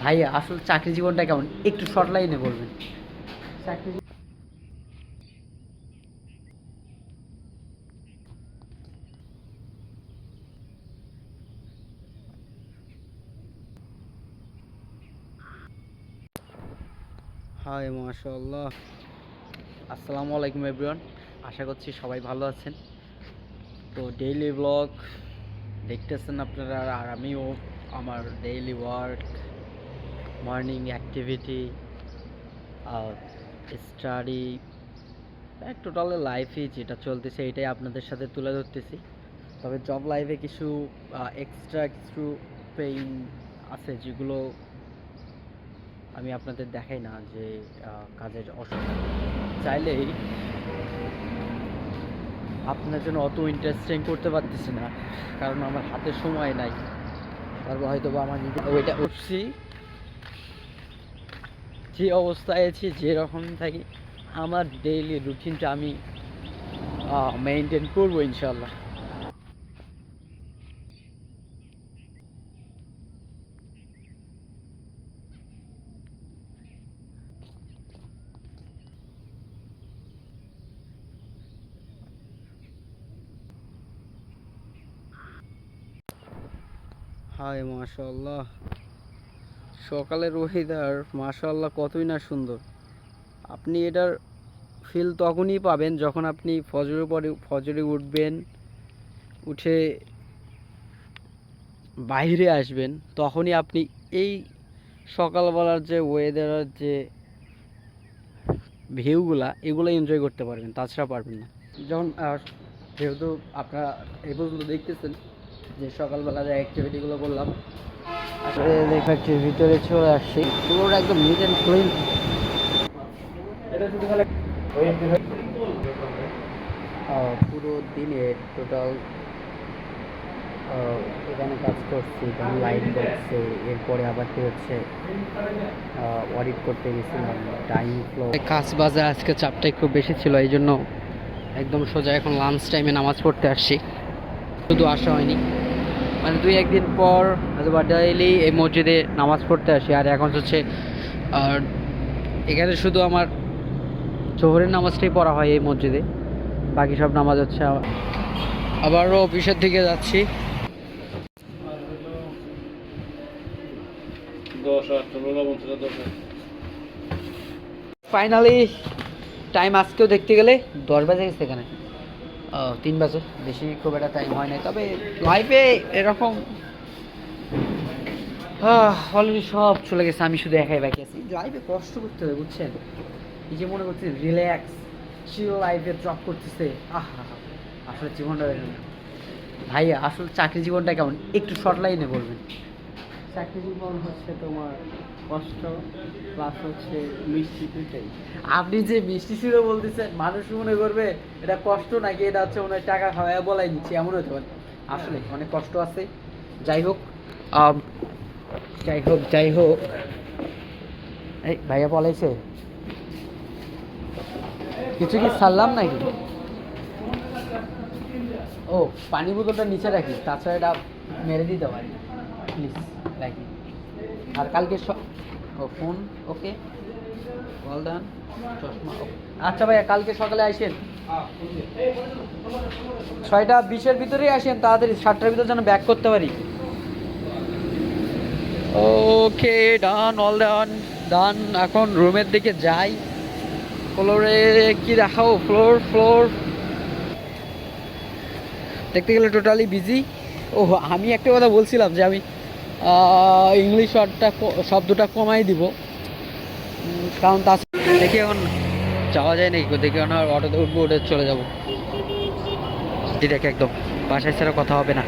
ভাই আসলে চাকরি জীবনটা কেমন একটু শর্ট লাইনে বলবেন। চাকরি হাই মাশাআল্লাহ। আসসালামু আলাইকুম এভরিওয়ান, আশা করছি সবাই ভালো আছেন। তো ডেইলি ব্লগ দেখতেছেন আপনারা, আর আমিও আমার daily work, morning activity, study, total লাইফে যেটা চলতেছে এটাই আপনাদের সাথে তুলে ধরতেছি। তবে জব লাইফে কিছু এক্সট্রা কিছু পেইন আছে যেগুলো আমি আপনাদের দেখাই না, যে কাজের অসুবিধা চাইলেই আপনার জন্য অত ইন্টারেস্টিং করতে পারতেছি না, কারণ আমার হাতে সময় নাই। তারপর হয়তো বা আমার নিজে ওইটা উঠছি, যে অবস্থায় আছি, যেরকম থাকি, আমার ডেইলি রুটিনটা আমি মেনটেন করবো ইনশাল্লাহ। হাই মাশাআল্লাহ, সকালের ওয়েদার মাশাআল্লাহ কতই না সুন্দর। আপনি এটার ফিল তখনই পাবেন যখন আপনি ফজরে উঠবেন, উঠে বাইরে আসবেন, তখনই আপনি এই সকালবেলার যে ওয়েদারের যে ভিউগুলা এগুলো এনজয় করতে পারবেন, তাছাড়া পারবেন না। যখন যেহেতু আপনারা এই পর্যন্ত দেখতেছেন যে সকালবেলা যে অ্যাক্টিভিটিগুলো করলাম, আসলে ফ্যাক্টরির ভিতরে চলে আসছি, পুরো একদম নিট অ্যান্ড ক্লিন। পুরো দিনে টোটাল এখানে কাজ করছি, তখন লাইট করছে, এরপরে আবার কি হচ্ছে অডিট করতে গেছিলাম, টাইম ফ্লো, কাজ বাজার আজকে চাপটা একটু বেশি ছিল, এই জন্য একদম সোজা এখন লাঞ্চ টাইমে নামাজ পড়তে আসছি। শুধু আসা হয়নি, মানে 2-1 দিন পর অথবা ডেইলি এই মসজিদে নামাজ পড়তে আসি। আর এখন হচ্ছে এখানে শুধু আমার জোহরের নামাজটাই পড়া হয় এই মসজিদে, বাকি সব নামাজ হচ্ছে আবারও অফিসের দিকে যাচ্ছি। ফাইনালি টাইম আজকেও দেখতে গেলে 10 বাজে গেছে, এখানে 3 বাজে, বেশি খুব একটা টাইম হয় নাই। তবে লাইফে এরকম অলরেডি সব চলে গেছে, আমি শুধু একাই বাকি আছি। লাইফে কষ্ট করতে হবে বুঝছেন, এই যে মনে করছে রিল্যাক্স চিল লাইফে জব করতেছে, আসলে জীবনটা ভাই আসলে চাকরি জীবনটা কেমন একটু শর্ট লাইনে বলবেন। চাকরি জীবন হচ্ছে তোমার কষ্ট প্লাস হচ্ছে মিষ্টি, দুইটাই। আপনি যে মিষ্টি ছিল বলতেছেন, মানুষ মনে করবে এটা কষ্ট নাকি এটা হচ্ছে মনে হয় টাকা খাওয়ায় বলাই দিচ্ছি, এমন হতে পারে। আসলে অনেক কষ্ট আছে। যাই হোক যাই হোক এই ভাইয়া বলাইছে কিছু কি ছাড়লাম নাকি? ও, পানি বোতলটা নিচে রাখি, তাছাড়া এটা মেরে দিতে পারি, প্লিজ রাখি। আর কালকে ফোন ওকে, অল ডান, চশমা ওকে। আচ্ছা ভাইয়া, কালকে সকালে আসেন 6টা 20-এর ভিতরেই আসেন, তাড়াতাড়ি 7টার ভিতরে যেন ব্যাক করতে পারি। ওকে, ডান, অল ডান ডান। এখন রুমের দিকে যাই। ফ্লোরে কি দেখাও, ফ্লোর দেখতে গেলে টোটালি বিজি। ও, আমি একটা কথা বলছিলাম যে আমি ইংলিশ শব্দটা কমাই দিব, কারণ তা দেখি এখন যাওয়া যায় নাকি, দেখি এখন অটোতে উঠবো, উঠে চলে যাবো। দেখে একদম বাসায় ছাড়া কথা হবে না।